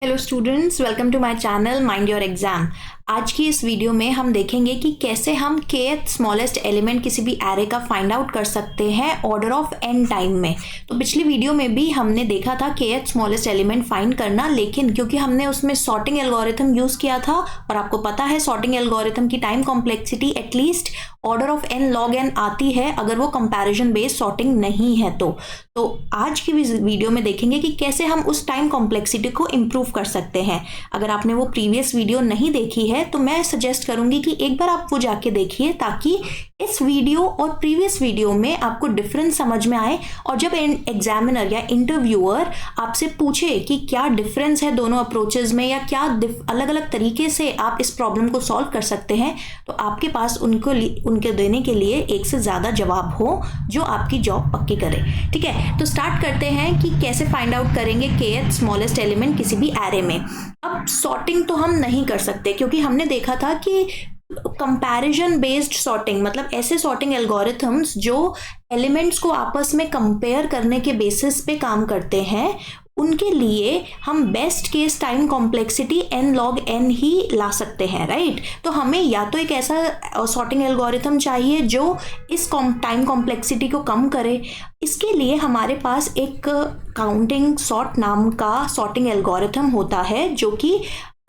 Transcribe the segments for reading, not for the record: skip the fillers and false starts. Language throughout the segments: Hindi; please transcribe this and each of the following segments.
Hello students, welcome to my channel mind your exam. आज की इस वीडियो में हम देखेंगे कि कैसे हम kth स्मॉलेस्ट एलिमेंट किसी भी एरे का फाइंड आउट कर सकते हैं ऑर्डर ऑफ n टाइम में। तो पिछली वीडियो में भी हमने देखा था kth स्मॉलेस्ट एलिमेंट फाइंड करना, लेकिन क्योंकि हमने उसमें सॉर्टिंग एल्गोरिथम यूज किया था और आपको पता है सॉर्टिंग एल्गोरिथम की time complexity at least order of n log n आती है अगर वो कंपैरिजन बेस्ड सॉर्टिंग नहीं है। तो आज की वीडियो में देखेंगे कि कैसे हम उस टाइम कॉम्प्लेक्सिटी को इम्प्रूव कर सकते हैं। अगर आपने वो प्रीवियस वीडियो नहीं देखी है तो मैं सजेस्ट करूंगी कि एक बार आप वो जाके देखिए, ताकि इस वीडियो और प्रीवियस वीडियो में आपको डिफरेंस समझ में आए। और जब एग्जामिनर या इंटरव्यूअर आपसे पूछे कि क्या डिफरेंस है दोनों अप्रोचेज में या क्या अलग अलग तरीके से आप इस प्रॉब्लम को सॉल्व कर सकते हैं, तो आपके पास उनके देने के लिए एक से ज़्यादा जवाब हो जो आपकी जॉब पक्की करे। ठीक है, तो स्टार्ट करते हैं कि कैसे फाइंड आउट करेंगे kth स्मॉलेस्ट एलिमेंट किसी भी एरे में। अब सॉर्टिंग तो हम नहीं कर सकते, क्योंकि हमने देखा था कि कंपैरिजन बेस्ड सॉर्टिंग मतलब ऐसे सॉर्टिंग एल्गोरिथम्स जो एलिमेंट्स को आपस में कंपेयर करने के बेसिस पे काम करते हैं, उनके लिए हम best case time complexity n log n ही ला सकते हैं, राइट। तो हमें या तो एक ऐसा सॉर्टिंग एल्गोरिथम चाहिए जो इस टाइम कॉम्प्लेक्सिटी को कम करे। इसके लिए हमारे पास एक काउंटिंग सॉर्ट नाम का सॉर्टिंग एल्गोरिथम होता है जो कि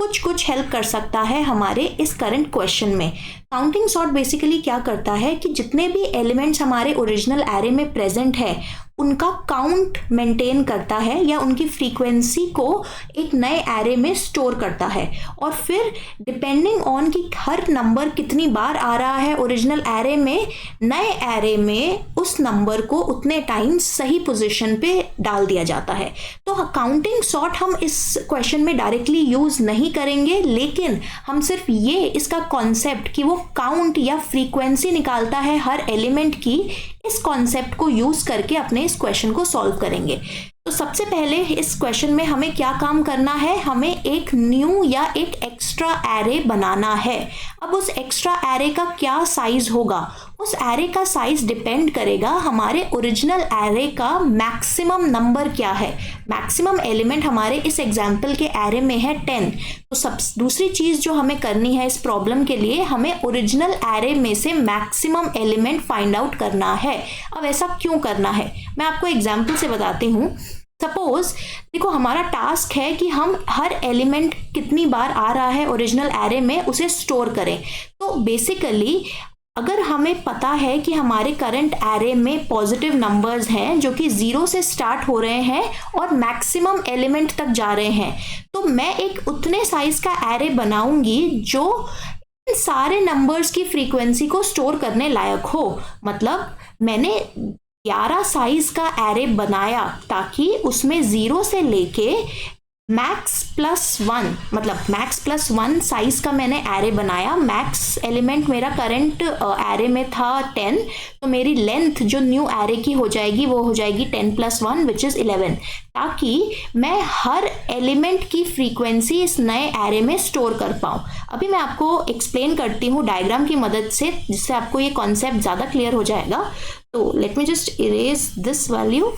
कुछ हेल्प कर सकता है हमारे इस करंट क्वेश्चन में। काउंटिंग सॉर्ट बेसिकली क्या करता है कि जितने भी एलिमेंट्स हमारे ओरिजिनल एरे में प्रेजेंट है उनका काउंट मेंटेन करता है या उनकी फ्रीक्वेंसी को एक नए एरे में स्टोर करता है, और फिर डिपेंडिंग ऑन कि हर नंबर कितनी बार आ रहा है ओरिजिनल एरे में, नए एरे में उस नंबर को उतने टाइम सही पोजीशन पे डाल दिया जाता है। तो काउंटिंग सॉर्ट हम इस क्वेश्चन में डायरेक्टली यूज नहीं करेंगे, लेकिन हम सिर्फ ये इसका कॉन्सेप्ट कि वो काउंट या फ्रीक्वेंसी निकालता है हर एलिमेंट की, इस कॉन्सेप्ट को यूज करके अपने इस क्वेश्चन को सॉल्व करेंगे। तो सबसे पहले इस क्वेश्चन में हमें क्या काम करना है, हमें एक न्यू या एक एक्स्ट्रा एरे बनाना है। अब उस एक्स्ट्रा एरे का क्या साइज होगा, उस एरे का साइज डिपेंड करेगा हमारे ओरिजिनल एरे का मैक्सिमम नंबर क्या है। मैक्सिमम एलिमेंट हमारे इस एग्जाम्पल के एरे में है 10। तो दूसरी चीज जो हमें करनी है इस प्रॉब्लम के लिए, हमें ओरिजिनल एरे में से मैक्सिमम एलिमेंट फाइंड आउट करना है। अब ऐसा क्यों करना है, मैं आपको एग्जाम्पल से बताती हूँ। सपोज देखो, हमारा टास्क है कि हम हर एलिमेंट कितनी बार आ रहा है ओरिजिनल एरे में उसे स्टोर करें। तो बेसिकली अगर हमें पता है कि हमारे करंट एरे में पॉजिटिव नंबर्स हैं जो कि 0 से स्टार्ट हो रहे हैं और मैक्सिमम एलिमेंट तक जा रहे हैं, तो मैं एक उतने साइज का एरे बनाऊंगी जो इन सारे नंबर्स की फ्रीक्वेंसी को स्टोर करने लायक हो। मतलब मैंने 11 साइज का एरे बनाया ताकि उसमें 0 से लेके मैक्स प्लस 1 मतलब मैक्स प्लस 1 साइज का मैंने एरे बनाया। मैक्स एलिमेंट मेरा करंट एरे में था 10, तो मेरी लेंथ जो न्यू एरे की हो जाएगी वो हो जाएगी 10 + 1 विच इज 11, ताकि मैं हर एलिमेंट की फ्रीक्वेंसी इस नए एरे में स्टोर कर पाऊँ। अभी मैं आपको एक्सप्लेन करती हूँ डायग्राम की मदद से, जिससे आपको ये कॉन्सेप्ट ज़्यादा क्लियर हो जाएगा। तो let me just erase this value.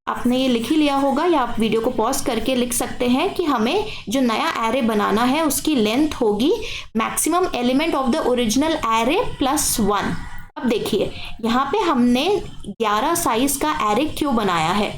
आपने ये लिख ही लिया होगा या आप वीडियो को पॉज करके लिख सकते हैं कि हमें जो नया एरे बनाना है उसकी लेंथ होगी maximum element of the original array plus 1। अब देखिए यहाँ पे हमने 11 साइज का एरे क्यों बनाया है।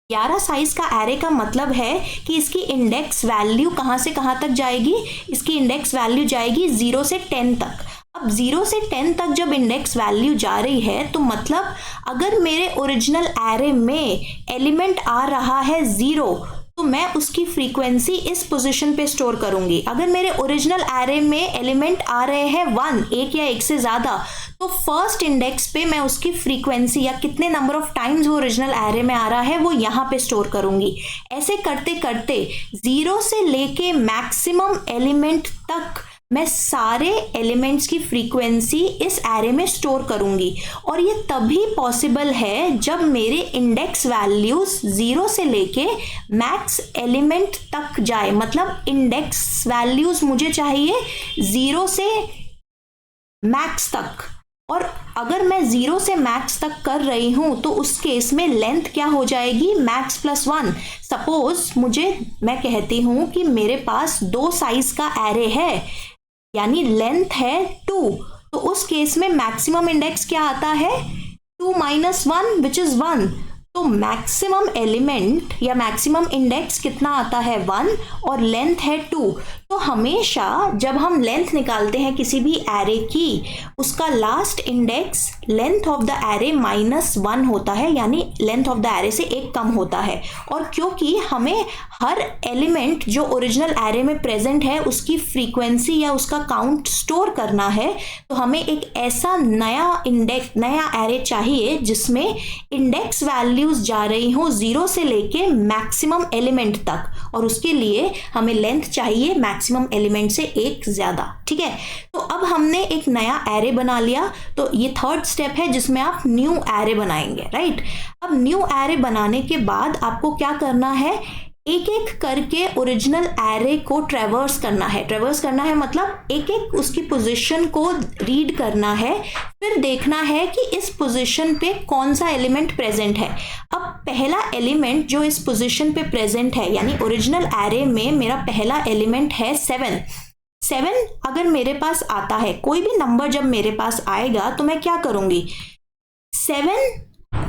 11 साइज का एरे का मतलब है कि इसकी इंडेक्स वैल्यू कहाँ से कहाँ तक जाएगी, इसकी इंडेक्स वैल्यू जाएगी 0 से 10 तक। अब 0 से 10 तक जब इंडेक्स वैल्यू जा रही है तो मतलब अगर मेरे ओरिजिनल एरे में एलिमेंट आ रहा है 0, तो मैं उसकी फ्रीक्वेंसी इस पोजीशन पे स्टोर करूंगी। अगर मेरे ओरिजिनल एरे में एलिमेंट आ रहे हैं 1, एक या एक से ज़्यादा, तो फर्स्ट इंडेक्स पे मैं उसकी फ्रीक्वेंसी या कितने नंबर ऑफ टाइम्स वो ओरिजिनल एरे में आ रहा है वो यहाँ पे स्टोर करूंगी। ऐसे करते करते 0 से लेके मैक्सिमम एलिमेंट तक मैं सारे एलिमेंट्स की फ्रीक्वेंसी इस एरे में स्टोर करूंगी, और ये तभी पॉसिबल है जब मेरे इंडेक्स वैल्यूज 0 से लेके मैक्स एलिमेंट तक जाए। मतलब इंडेक्स वैल्यूज मुझे चाहिए 0 से मैक्स तक। और अगर मैं 0 से मैक्स तक कर रही हूं तो उस केस में लेंथ क्या हो जाएगी, मैक्स प्लस 1। सपोज मैं कहती हूं कि मेरे पास 2 साइज का एरे है, यानी लेंथ है 2, तो उस केस में मैक्सिमम इंडेक्स क्या आता है, 2 - 1 विच इज 1। तो मैक्सिमम एलिमेंट या मैक्सिमम इंडेक्स कितना आता है, 1, और लेंथ है 2। तो हमेशा जब हम लेंथ निकालते हैं किसी भी एरे की, उसका last index length of the array -1 होता है, यानी लेंथ ऑफ द एरे से 1 कम होता है। और क्योंकि हमें हर एलिमेंट जो ओरिजिनल एरे में प्रेजेंट है उसकी फ्रीक्वेंसी या उसका काउंट स्टोर करना है, तो हमें एक ऐसा नया एरे चाहिए जिसमें इंडेक्स वैल्यूज जा रही हो 0 से लेके मैक्सिमम एलिमेंट तक, और उसके लिए हमें लेंथ चाहिए मैक्सिमम एलिमेंट से 1 ज्यादा। ठीक है, तो अब हमने एक नया एरे बना लिया, तो ये थर्ड स्टेप है जिसमें आप न्यू एरे बनाएंगे, राइट। अब न्यू एरे बनाने के बाद आपको क्या करना है, एक एक करके ओरिजिनल एरे को ट्रैवर्स करना है। ट्रैवर्स करना है मतलब एक एक उसकी पोजीशन को रीड करना है, फिर देखना है कि इस पोजीशन पे कौन सा एलिमेंट प्रेजेंट है। अब पहला एलिमेंट जो इस पोजीशन पे प्रेजेंट है, यानी ओरिजिनल एरे में मेरा पहला एलिमेंट है 7 अगर मेरे पास आता है, कोई भी नंबर जब मेरे पास आएगा तो मैं क्या करूंगी, 7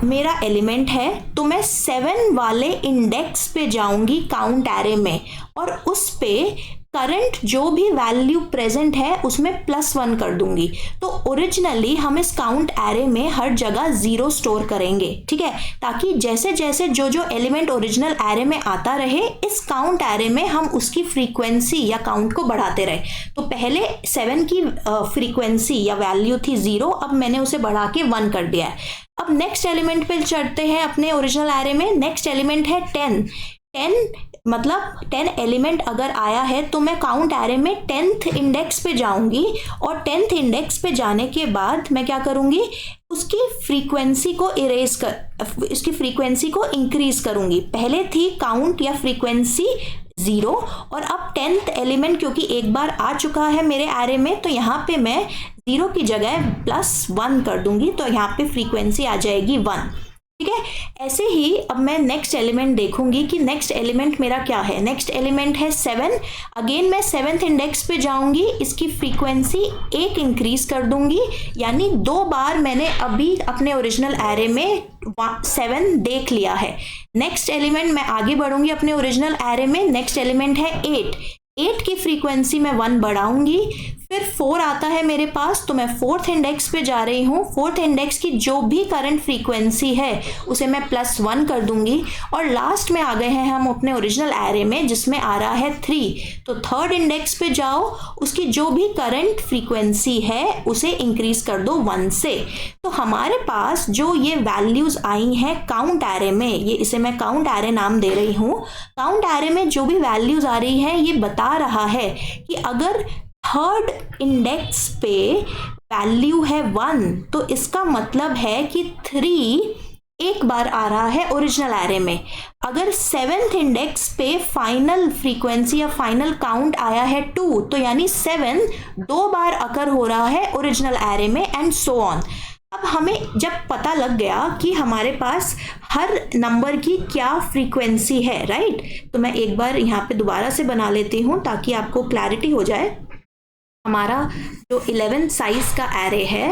मेरा एलिमेंट है तो मैं 7 वाले इंडेक्स पे जाऊंगी काउंट एरे में, और उस पे करंट जो भी वैल्यू प्रेजेंट है उसमें +1 कर दूंगी। तो ओरिजिनली हम इस काउंट एरे में हर जगह 0 स्टोर करेंगे, ठीक है, ताकि जैसे जैसे जो एलिमेंट ओरिजिनल एरे में आता रहे, इस काउंट एरे में हम उसकी फ्रीक्वेंसी या काउंट को बढ़ाते रहे। तो पहले 7 की फ्रीक्वेंसी या वैल्यू थी 0, अब मैंने उसे बढ़ा के 1 कर दिया है। अब नेक्स्ट एलिमेंट पे चढ़ते हैं अपने ओरिजिनल एरे में। नेक्स्ट एलिमेंट है 10 मतलब 10 एलिमेंट अगर आया है तो मैं काउंट एरे में 10th इंडेक्स पे जाऊंगी, और 10th इंडेक्स पे जाने के बाद मैं क्या करूंगी, उसकी फ्रीक्वेंसी को इंक्रीज करूंगी। पहले थी काउंट या फ्रीक्वेंसी 0, और अब 10th एलिमेंट क्योंकि एक बार आ चुका है मेरे एरे में, तो यहाँ पे मैं 0 की जगह +1 कर दूंगी, तो यहाँ पे फ्रीक्वेंसी आ जाएगी 1। ठीक है, ऐसे ही अब मैं नेक्स्ट एलिमेंट देखूंगी कि नेक्स्ट एलिमेंट मेरा क्या है। नेक्स्ट एलिमेंट है 7, अगेन मैं 7th इंडेक्स पे जाऊंगी, इसकी फ्रीक्वेंसी 1 इंक्रीज कर दूंगी, यानी 2 बार मैंने अभी अपने ओरिजिनल एरे में 7 देख लिया है। नेक्स्ट एलिमेंट मैं आगे बढ़ूंगी अपने ओरिजिनल एरे में, नेक्स्ट एलिमेंट है 8 की फ्रीक्वेंसी मैं 1 बढ़ाऊंगी, फिर 4 आता है मेरे पास, तो मैं 4th इंडेक्स पे जा रही हूँ। 4th इंडेक्स की जो भी करंट फ्रीक्वेंसी है उसे मैं +1 कर दूंगी, और लास्ट में आ गए हैं हम अपने ओरिजिनल एरे में जिसमें आ रहा है 3। तो 3rd इंडेक्स पे जाओ, उसकी जो भी करंट फ्रीक्वेंसी है उसे इंक्रीज कर दो 1 से। तो हमारे पास जो ये वैल्यूज आई हैं काउंट एरे में, इसे मैं काउंट एरे नाम दे रही हूँ। काउंट एरे में जो भी वैल्यूज आ रही है ये बता रहा है कि अगर 3rd इंडेक्स पे वैल्यू है 1, तो इसका मतलब है कि 3 एक बार आ रहा है ओरिजिनल एरे में। अगर 7th इंडेक्स पे फाइनल फ्रीक्वेंसी या फाइनल काउंट आया है 2, तो यानी 7 2 बार अकर हो रहा है ओरिजिनल एरे में, एंड सो ऑन। अब हमें जब पता लग गया कि हमारे पास हर नंबर की क्या फ्रीक्वेंसी है, राइट, तो मैं एक बार यहाँ पे दोबारा से बना लेती हूँ ताकि आपको क्लैरिटी हो जाए। हमारा जो 11 साइज का एरे है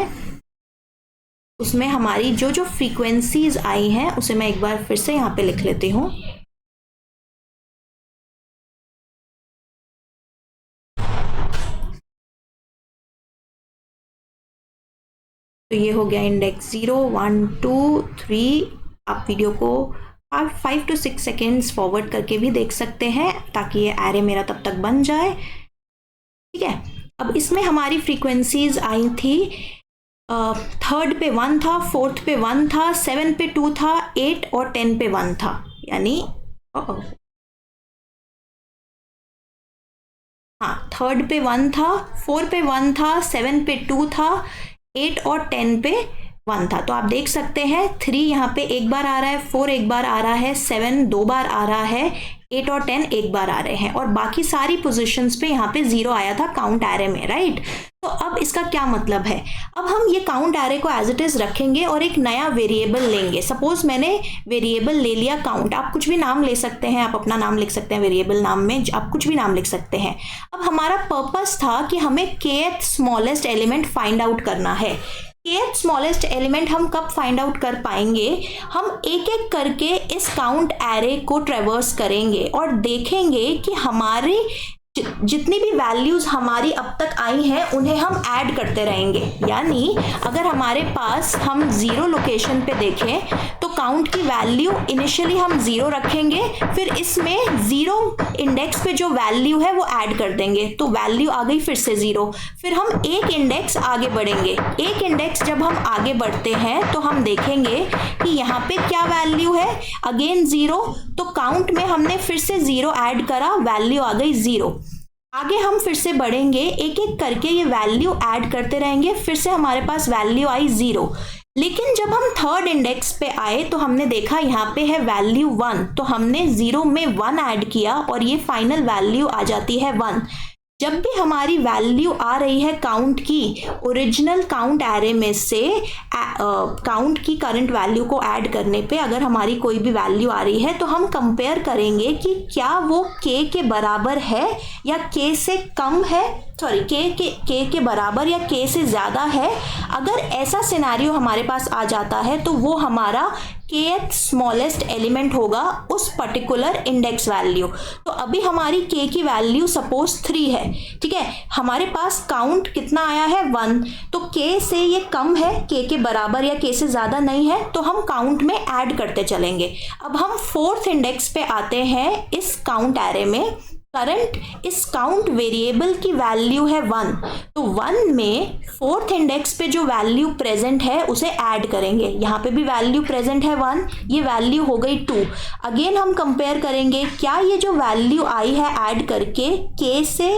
उसमें हमारी जो फ्रीक्वेंसीज आई हैं उसे मैं एक बार फिर से यहाँ पे लिख लेती हूँ। तो ये हो गया इंडेक्स 0, 1, 2, 3। आप वीडियो को 5 to 6 सेकेंड्स फॉरवर्ड करके भी देख सकते हैं ताकि ये एरे मेरा तब तक बन जाए। ठीक है, अब इसमें हमारी फ्रीक्वेंसीज आई थी, 3rd पे 1 था, 4th पे 1 था, 7 पे 2 था, 8 और 10 पे 1 था, यानी हाँ 3rd पे 1 था, 4 पे 1 था, 7 पे 2 था, 8 और 10 पे 1 था। तो आप देख सकते हैं 3 यहाँ पे एक बार आ रहा है, 4 एक बार आ रहा है, 7 2 बार आ रहा है, 8 और 10 एक बार आ रहे हैं और बाकी सारी पोजीशंस पे यहाँ पे 0 आया था काउंट एरे में, राइट। तो अब इसका क्या मतलब है, अब हम ये काउंट एरे को एज इट इज रखेंगे और एक नया वेरिएबल लेंगे। सपोज मैंने वेरिएबल ले लिया काउंट, आप कुछ भी नाम ले सकते हैं, आप अपना नाम लिख सकते हैं वेरिएबल नाम में, आप कुछ भी नाम लिख सकते हैं। अब हमारा पर्पस था कि हमें kth smallest element find out करना है। kth स्मॉलेस्ट एलिमेंट हम कब फाइंड आउट कर पाएंगे, हम एक एक करके इस काउंट एरे को ट्रेवर्स करेंगे और देखेंगे कि हमारी जितनी भी वैल्यूज हमारी अब तक आई हैं उन्हें हम ऐड करते रहेंगे। यानी अगर हमारे पास हम 0 लोकेशन पे देखें तो काउंट की वैल्यू इनिशियली हम 0 रखेंगे, फिर इसमें 0 इंडेक्स पे जो वैल्यू है वो ऐड कर देंगे, तो वैल्यू आ गई फिर से 0। फिर हम एक इंडेक्स आगे बढ़ेंगे, एक इंडेक्स जब हम आगे बढ़ते हैं तो हम देखेंगे कि यहाँ पे क्या वैल्यू है, अगेन 0, तो काउंट में हमने फिर से 0 ऐड करा, वैल्यू आ गई 0। आगे हम फिर से बढ़ेंगे, एक एक करके ये वैल्यू ऐड करते रहेंगे, फिर से हमारे पास वैल्यू आई 0। लेकिन जब हम थर्ड इंडेक्स पे आए तो हमने देखा यहाँ पे है वैल्यू 1, तो हमने 0 में 1 ऐड किया और ये फाइनल वैल्यू आ जाती है 1। जब भी हमारी वैल्यू आ रही है काउंट की ओरिजिनल काउंट एरे में से काउंट की करंट वैल्यू को ऐड करने पे अगर हमारी कोई भी वैल्यू आ रही है तो हम कंपेयर करेंगे कि क्या वो k के बराबर है या k से कम है, सॉरी k के बराबर या k से ज़्यादा है। अगर ऐसा सिनेरियो हमारे पास आ जाता है तो वो हमारा kth स्मॉलेस्ट एलिमेंट होगा उस पर्टिकुलर इंडेक्स वैल्यू। तो अभी हमारी k की वैल्यू सपोज 3 है, ठीक है, हमारे पास काउंट कितना आया है 1, तो k से ये कम है, k के बराबर या k से ज़्यादा नहीं है, तो हम काउंट में ऐड करते चलेंगे। अब हम 4th इंडेक्स पे आते हैं इस काउंट एरे में, करंट इस काउंट वेरिएबल की वैल्यू है 1, तो 1 में 4th इंडेक्स पे जो वैल्यू प्रेजेंट है उसे ऐड करेंगे। यहाँ पे भी वैल्यू प्रेजेंट है 1, ये वैल्यू हो गई 2। अगेन हम कंपेयर करेंगे क्या ये जो वैल्यू आई है ऐड करके k से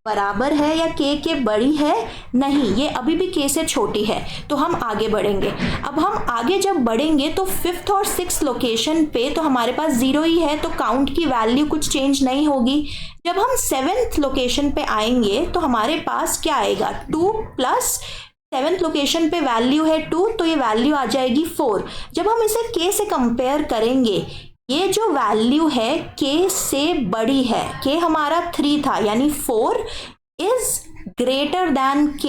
बराबर है या k के बड़ी है, नहीं, ये अभी भी k से छोटी है, तो हम आगे बढ़ेंगे। अब हम आगे जब बढ़ेंगे तो 5th और 6th लोकेशन पे तो हमारे पास 0 ही है, तो काउंट की वैल्यू कुछ चेंज नहीं होगी। जब हम 7th लोकेशन पे आएंगे तो हमारे पास क्या आएगा, 2 प्लस 7th लोकेशन पे वैल्यू है 2, तो ये वैल्यू आ जाएगी 4। जब हम इसे k से कंपेयर करेंगे, ये जो वैल्यू है k से बड़ी है, k हमारा 3 था यानी 4 इज ग्रेटर दैन k,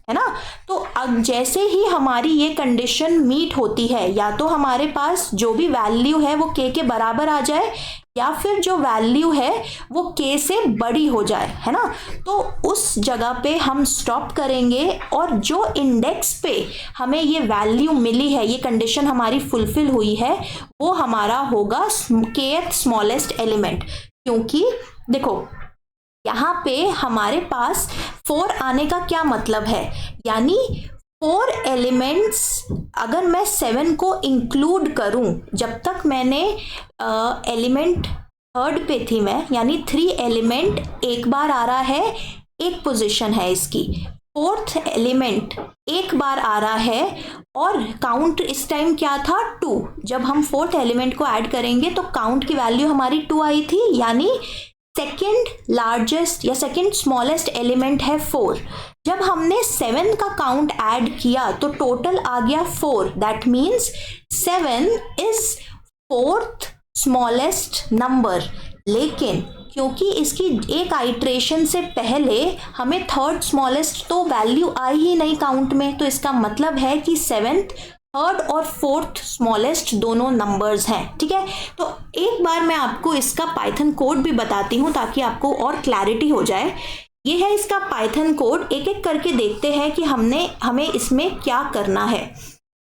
है ना। तो अब जैसे ही हमारी ये कंडीशन मीट होती है, या तो हमारे पास जो भी वैल्यू है वो k के बराबर आ जाए या फिर जो वैल्यू है वो k से बड़ी हो जाए, है ना, तो उस जगह पे हम स्टॉप करेंगे और जो इंडेक्स पे हमें ये वैल्यू मिली है, ये कंडीशन हमारी फुलफिल हुई है, वो हमारा होगा kth स्मॉलेस्ट एलिमेंट। क्योंकि देखो यहाँ पे हमारे पास 4 आने का क्या मतलब है, यानी 4 एलिमेंट्स अगर मैं 7 को इंक्लूड करूं, जब तक मैंने एलिमेंट थर्ड पे थी मैं, यानी 3 एलिमेंट एक बार आ रहा है, एक पोजीशन है इसकी, 4th एलिमेंट एक बार आ रहा है और काउंट इस टाइम क्या था 2। जब हम 4th एलिमेंट को ऐड करेंगे तो काउंट की वैल्यू हमारी 2 आई थी, यानी सेकेंड लार्जेस्ट या सेकेंड स्मॉलेस्ट एलिमेंट है 4। जब हमने 7 का काउंट ऐड किया तो टोटल आ गया 4, that means 7 is 4th smallest number. लेकिन क्योंकि इसकी एक आइट्रेशन से पहले हमें 3rd स्मॉलेस्ट तो वैल्यू आई ही नहीं काउंट में, तो इसका मतलब है कि 7th 3rd और 4th स्मॉलेस्ट दोनों नंबर्स हैं, ठीक है। तो एक बार मैं आपको इसका पाइथन कोड भी बताती हूँ ताकि आपको और क्लैरिटी हो जाए। ये है इसका पाइथन कोड, एक एक करके देखते हैं कि हमें इसमें क्या करना है।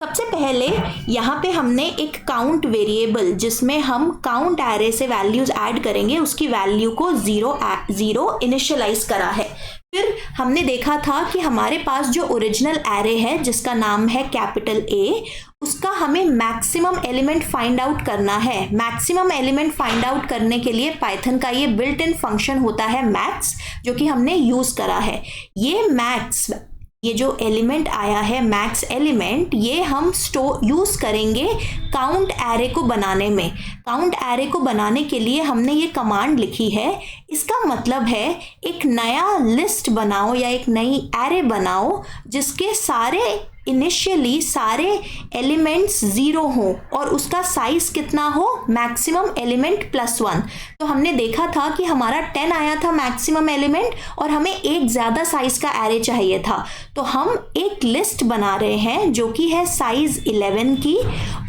सबसे पहले यहाँ पे हमने एक काउंट वेरिएबल जिसमें हम काउंट एरे से वैल्यूज ऐड करेंगे, उसकी वैल्यू को 0 इनिशियलाइज करा है। फिर हमने देखा था कि हमारे पास जो ओरिजिनल एरे है जिसका नाम है कैपिटल A, उसका हमें मैक्सिमम एलिमेंट फाइंड आउट करना है। मैक्सिमम एलिमेंट फाइंड आउट करने के लिए पाइथन का ये बिल्ट इन फंक्शन होता है मैक्स, जो कि हमने यूज करा है। ये मैक्स ये जो एलिमेंट आया है मैक्स एलिमेंट, ये हम यूज़ करेंगे काउंट एरे को बनाने में। काउंट एरे को बनाने के लिए हमने ये कमांड लिखी है। इसका मतलब है एक नया लिस्ट बनाओ या एक नई एरे बनाओ जिसके इनिशियली सारे एलिमेंट्स 0 हो और उसका साइज कितना हो, मैक्सिमम एलिमेंट +1। तो हमने देखा था कि हमारा 10 आया था मैक्सिमम एलिमेंट और हमें एक ज़्यादा साइज का एरे चाहिए था। तो हम एक लिस्ट बना रहे हैं जो कि है साइज 11 की,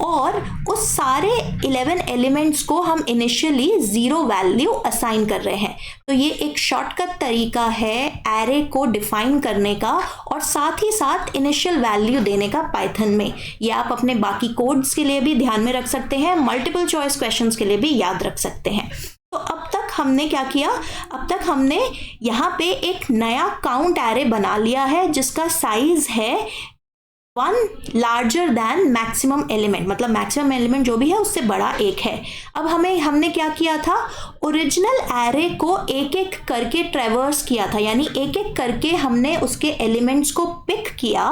और उस सारे 11 एलिमेंट्स को हम इनिशियली 0 वैल्यू असाइन कर रहे हैं। तो ये एक शॉर्टकट तरीका है एरे को डिफाइन करने का और साथ ही साथ इनिशियल वैल्यू देने का पाइथन में। ये आप अपने बाकी कोड्स के लिए भी ध्यान में रख सकते हैं, मल्टीपल चॉइस क्वेश्चंस के लिए भी याद रख सकते हैं। तो अब तक हमने क्या किया, अब तक हमने यहाँ पे एक नया काउंट एरे बना लिया है जिसका साइज है 1 लार्जर दैन मैक्सिमम एलिमेंट, मतलब मैक्सिमम एलिमेंट जो भी है उससे बड़ा एक है। अब हमने क्या किया था, ओरिजिनल एरे को एक एक करके ट्रेवर्स किया था, यानी एक एक करके हमने उसके एलिमेंट्स को पिक किया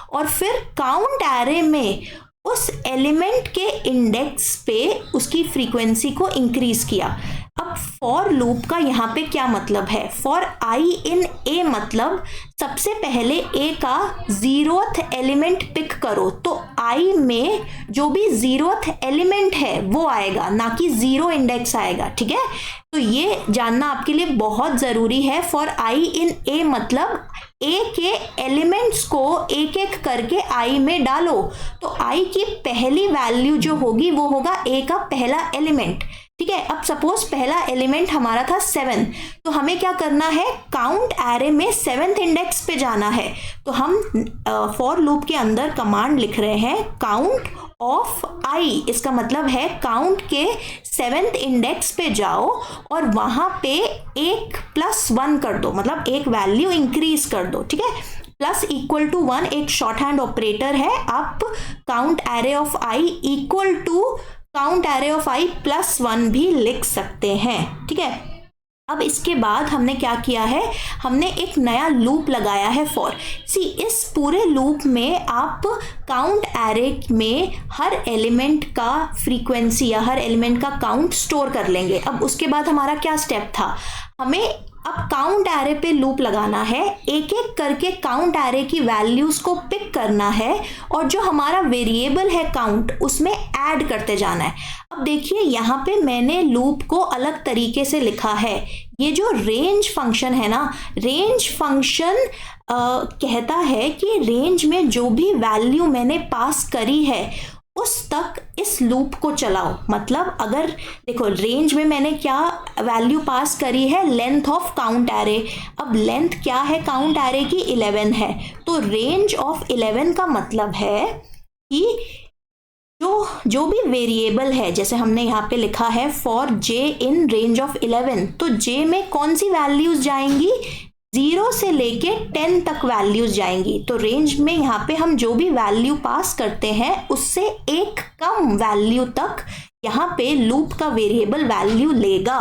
और फिर काउंट एरे में उस एलिमेंट के इंडेक्स पे उसकी फ्रीक्वेंसी को इंक्रीज किया। अब फॉर लूप का यहाँ पे क्या मतलब है, फॉर आई इन ए मतलब सबसे पहले ए का 0th एलिमेंट पिक करो, तो आई में जो भी 0th एलिमेंट है वो आएगा, ना कि 0 इंडेक्स आएगा। ठीक है, तो ये जानना आपके लिए बहुत ज़रूरी है। फॉर आई इन ए मतलब ए के एलिमेंट्स को एक एक करके आई में डालो, तो आई की पहली वैल्यू जो होगी वो होगा ए का पहला एलिमेंट। ठीक है, अब सपोज पहला एलिमेंट हमारा था 7, तो हमें क्या करना है, काउंट एरे में 7th इंडेक्स पे जाना है। तो हम फॉर लूप के अंदर कमांड लिख रहे हैं काउंट ऑफ आई, इसका मतलब है काउंट के 7th इंडेक्स पे जाओ और वहां पे 1+1 कर दो, मतलब एक वैल्यू इंक्रीज कर दो। ठीक है, प्लस इक्वल टू 1 एक शॉर्ट हैंड ऑपरेटर है। आप count array of i equal to count array of i +1 भी लिख सकते हैं। ठीक है, अब इसके बाद हमने क्या किया है, हमने एक नया लूप लगाया है फॉर। इस पूरे लूप में आप काउंट एरे में हर एलिमेंट का फ्रीक्वेंसी या हर एलिमेंट का काउंट स्टोर कर लेंगे। अब उसके बाद हमारा क्या स्टेप था, हमें अब काउंट एरे पे लूप लगाना है, एक एक करके काउंट एरे की वैल्यूज को पिक करना है और जो हमारा वेरिएबल है काउंट उसमें ऐड करते जाना है। अब देखिए यहाँ पे मैंने लूप को अलग तरीके से लिखा है। ये जो रेंज फंक्शन है ना, रेंज फंक्शन कहता है कि रेंज में जो भी वैल्यू मैंने पास करी है उस तक इस लूप को चलाओ। मतलब अगर देखो रेंज में मैंने क्या वैल्यू पास करी है, लेंथ ऑफ काउंट एरे। अब लेंथ क्या है काउंट एरे की, 11 है। तो रेंज ऑफ 11 का मतलब है कि जो भी वेरिएबल है, जैसे हमने यहाँ पे लिखा है for J in range of 11, तो जे में कौन सी वैल्यूज जाएंगी, 0 से लेके 10 तक वैल्यूज जाएंगी। तो रेंज में यहाँ पे हम जो भी वैल्यू पास करते हैं उससे एक कम वैल्यू तक यहाँ पे लूप का वेरिएबल वैल्यू लेगा।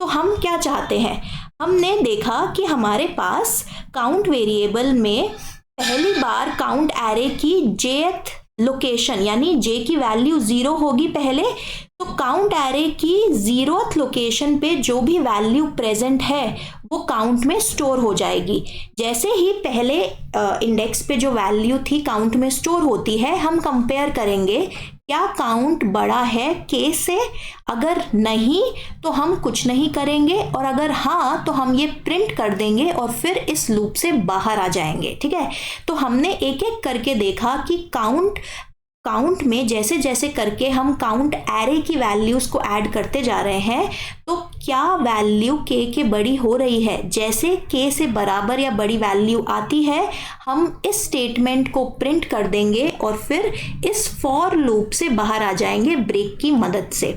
तो हम क्या चाहते हैं, हमने देखा कि हमारे पास काउंट वेरिएबल में पहली बार काउंट एरे की jth लोकेशन, यानी जे की वैल्यू 0 होगी पहले, तो काउंट एरे की 0th लोकेशन पे जो भी वैल्यू प्रेजेंट है वो काउंट में स्टोर हो जाएगी। जैसे ही पहले इंडेक्स पे जो वैल्यू थी काउंट में स्टोर होती है, हम कंपेयर करेंगे क्या काउंट बड़ा है के से। अगर नहीं तो हम कुछ नहीं करेंगे, और अगर हाँ तो हम ये प्रिंट कर देंगे और फिर इस लूप से बाहर आ जाएंगे। ठीक है, तो हमने एक एक करके देखा कि काउंट में जैसे जैसे करके हम काउंट एरे की वैल्यूज को ऐड करते जा रहे हैं, तो क्या वैल्यू के बड़ी हो रही है। जैसे के से बराबर या बड़ी वैल्यू आती है, हम इस स्टेटमेंट को प्रिंट कर देंगे और फिर इस फॉर लूप से बाहर आ जाएंगे ब्रेक की मदद से।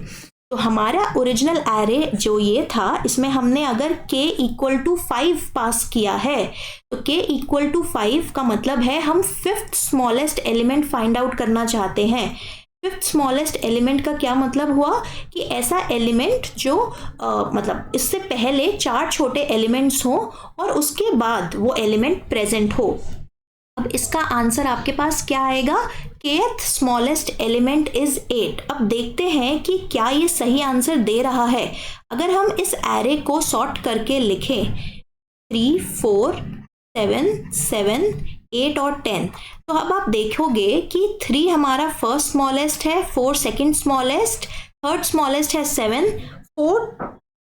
तो हमारा ओरिजिनल एरे जो ये था, इसमें हमने अगर k इक्वल टू 5 पास किया है, तो k इक्वल टू 5 का मतलब है हम 5th smallest element find out करना चाहते हैं। 5th स्मॉलेस्ट एलिमेंट का क्या मतलब हुआ कि ऐसा एलिमेंट जो मतलब इससे पहले 4 छोटे एलिमेंट्स हों और उसके बाद वो एलिमेंट प्रेजेंट हो। अब इसका आंसर आपके पास क्या आएगा, kth स्मॉलेस्ट एलिमेंट इज 8। अब देखते हैं कि क्या ये सही आंसर दे रहा है। अगर हम इस एरे को सॉर्ट करके लिखें 3, 4, 7, 7, 8 और 10, तो अब आप देखोगे कि 3 हमारा फर्स्ट स्मॉलेस्ट है, 4 सेकंड स्मॉलेस्ट, थर्ड स्मॉलेस्ट है 7, फोर्थ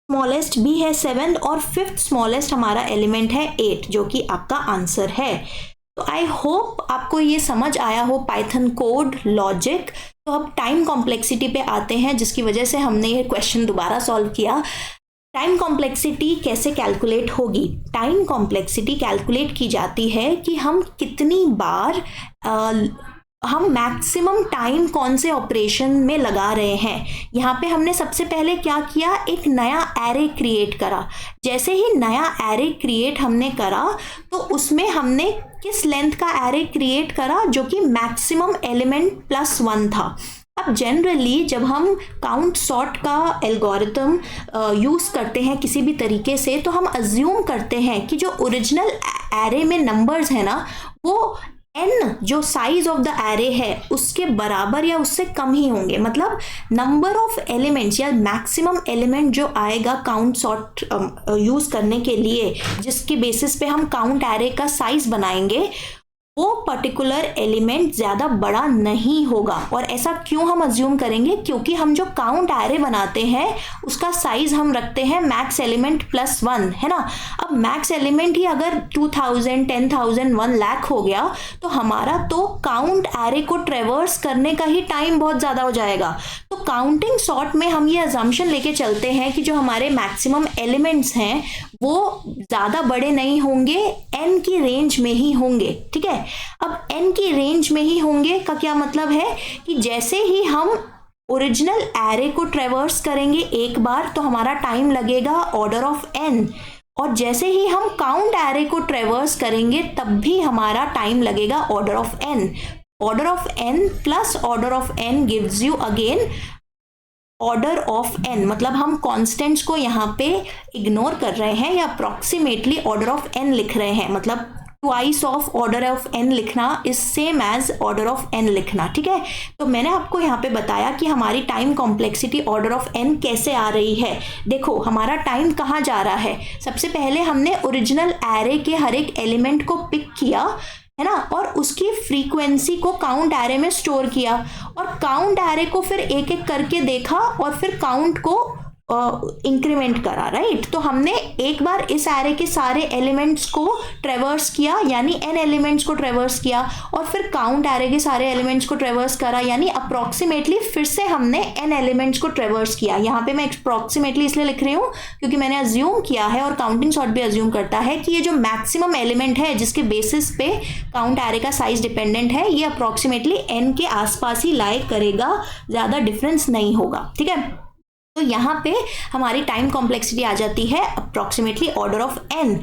स्मॉलेस्ट भी है 7 और फिफ्थ स्मॉलेस्ट हमारा एलिमेंट है 8, जो कि आपका आंसर है। तो आई होप आपको ये समझ आया हो पाइथन कोड लॉजिक। तो अब टाइम कॉम्प्लेक्सिटी पे आते हैं, जिसकी वजह से हमने ये क्वेश्चन दोबारा सॉल्व किया। टाइम कॉम्प्लेक्सिटी कैसे कैलकुलेट होगी? टाइम कॉम्प्लेक्सिटी कैलकुलेट की जाती है कि हम कितनी बार हम मैक्सिमम टाइम कौन से ऑपरेशन में लगा रहे हैं। यहाँ पे हमने सबसे पहले क्या किया, एक नया एरे क्रिएट करा। जैसे ही नया एरे क्रिएट हमने करा तो उसमें हमने किस लेंथ का एरे क्रिएट करा, जो कि मैक्सिमम एलिमेंट +1 था। अब जनरली जब हम काउंट सॉर्ट का एल्गोरिथम यूज़ करते हैं किसी भी तरीके से, तो हम अज्यूम करते हैं कि जो ओरिजिनल एरे में नंबर्स है ना, वो n जो साइज ऑफ द एरे है उसके बराबर या उससे कम ही होंगे। मतलब नंबर ऑफ एलिमेंट्स या मैक्सिमम एलिमेंट जो आएगा काउंट सॉर्ट यूज़ करने के लिए, जिसके बेसिस पे हम काउंट एरे का साइज बनाएंगे, वो पर्टिकुलर एलिमेंट ज़्यादा बड़ा नहीं होगा। और ऐसा क्यों हम अज्यूम करेंगे? क्योंकि हम जो काउंट एरे बनाते हैं उसका साइज हम रखते हैं मैक्स एलिमेंट +1, है ना। अब मैक्स एलिमेंट ही अगर 2000, 10,000, 1 लाख हो गया तो हमारा तो काउंट एरे को ट्रेवर्स करने का ही टाइम बहुत ज़्यादा हो जाएगा। तो काउंटिंग सॉर्ट में हम ये अजम्पशन लेके चलते हैं कि जो हमारे मैक्सिमम एलिमेंट्स हैं वो ज़्यादा बड़े नहीं होंगे, n की रेंज में ही होंगे। ठीक है, अब n की रेंज में ही होंगे का क्या मतलब है कि जैसे ही हम ओरिजिनल एरे को ट्रेवर्स करेंगे एक बार, तो हमारा टाइम लगेगा ऑर्डर ऑफ n, और जैसे ही हम काउंट एरे को ट्रेवर्स करेंगे तब भी हमारा टाइम लगेगा order of n। Order of n plus order of n gives you again order of n। मतलब हम कॉन्स्टेंट्स को यहाँ पे इग्नोर कर रहे हैं या अप्रॉक्सीमेटली ऑर्डर ऑफ n लिख रहे हैं। मतलब twice of order of n लिखना is same as order of n लिखना। ठीक है, तो मैंने आपको यहाँ पे बताया कि हमारी time complexity order of n कैसे आ रही है। देखो हमारा टाइम कहाँ जा रहा है। सबसे पहले हमने ओरिजिनल एरे के हर एक एलिमेंट को पिक किया, है ना, और उसकी फ्रीक्वेंसी को काउंट एरे में स्टोर किया, और काउंट एरे को फिर एक एक करके देखा और फिर काउंट को इंक्रीमेंट करा, राइट। तो हमने एक बार इस एरे के सारे एलिमेंट्स को ट्रेवर्स किया, यानी n एलिमेंट्स को ट्रेवर्स किया, और फिर काउंट एरे के सारे एलिमेंट्स को ट्रेवर्स करा, यानी अप्रॉक्सीमेटली फिर से हमने n एलिमेंट्स को ट्रेवर्स किया। यहाँ पे मैं अप्रॉक्सीमेटली इसलिए लिख रही हूँ क्योंकि मैंने अज्यूम किया है, और काउंटिंग सॉर्ट भी अज्यूम करता है कि ये जो मैक्सिमम एलिमेंट है जिसके बेसिस पे काउंट एरे का साइज डिपेंडेंट है, ये अप्रॉक्सीमेटली n के आसपास ही लाई करेगा, ज़्यादा डिफरेंस नहीं होगा। ठीक है, तो यहाँ पे हमारी टाइम कॉम्प्लेक्सिटी आ जाती है अप्रॉक्सीमेटली ऑर्डर ऑफ n।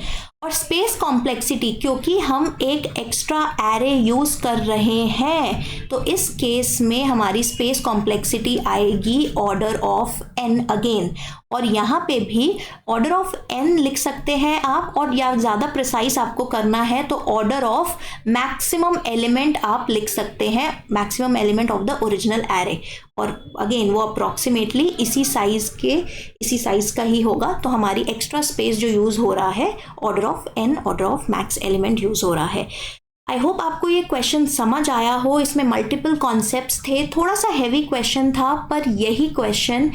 और स्पेस कॉम्प्लेक्सिटी, क्योंकि हम एक एक्स्ट्रा एरे यूज़ कर रहे हैं, तो इस केस में हमारी स्पेस कॉम्प्लेक्सिटी आएगी ऑर्डर ऑफ n अगेन। और यहाँ पे भी ऑर्डर ऑफ n लिख सकते हैं आप, और या ज़्यादा प्रिसाइज आपको करना है तो ऑर्डर ऑफ मैक्सिमम एलिमेंट आप लिख सकते हैं, maximum element of the original array. और अगेन वो अप्रॉक्सीमेटली इसी साइज का ही होगा। तो हमारी एक्स्ट्रा स्पेस जो यूज़ हो रहा है order of n, order of max element use हो रहा है। आई होप आपको ये क्वेश्चन समझ आया हो। इसमें मल्टीपल कॉन्सेप्ट्स थे, थोड़ा सा हैवी क्वेश्चन था, पर यही question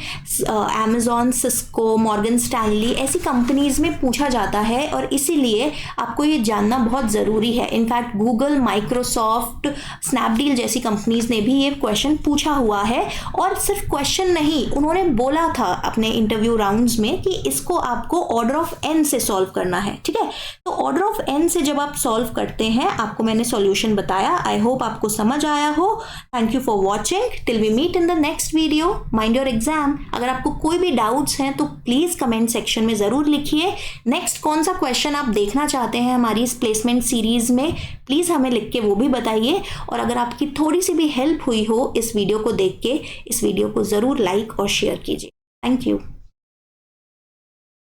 Amazon, Cisco, Morgan Stanley ऐसी कंपनीज में पूछा जाता है, और इसीलिए आपको ये जानना बहुत ज़रूरी है। इनफैक्ट गूगल, माइक्रोसॉफ्ट, स्नैपडील जैसी कंपनीज ने भी ये क्वेश्चन पूछा हुआ है। और सिर्फ क्वेश्चन नहीं, उन्होंने बोला था अपने इंटरव्यू राउंड्स में कि इसको आपको ऑर्डर ऑफ n से सॉल्व करना है। ठीक है, तो ऑर्डर ऑफ n से जब आप सॉल्व करते हैं, आपको मैंने सॉल्यूशन बताया। आई होप आपको समझ आया हो। Thank you for watching. Till we meet in the next video. Mind your exam. अगर आपको कोई भी डाउट्स हैं तो प्लीज कमेंट सेक्शन में जरूर लिखिए। नेक्स्ट कौन सा क्वेश्चन आप देखना चाहते हैं हमारी इस प्लेसमेंट सीरीज में, प्लीज हमें लिख के वो भी बताइए। और अगर आपकी थोड़ी सी भी हेल्प हुई हो इस वीडियो को देख के, इस वीडियो को जरूर लाइक और शेयर कीजिए। Thank you.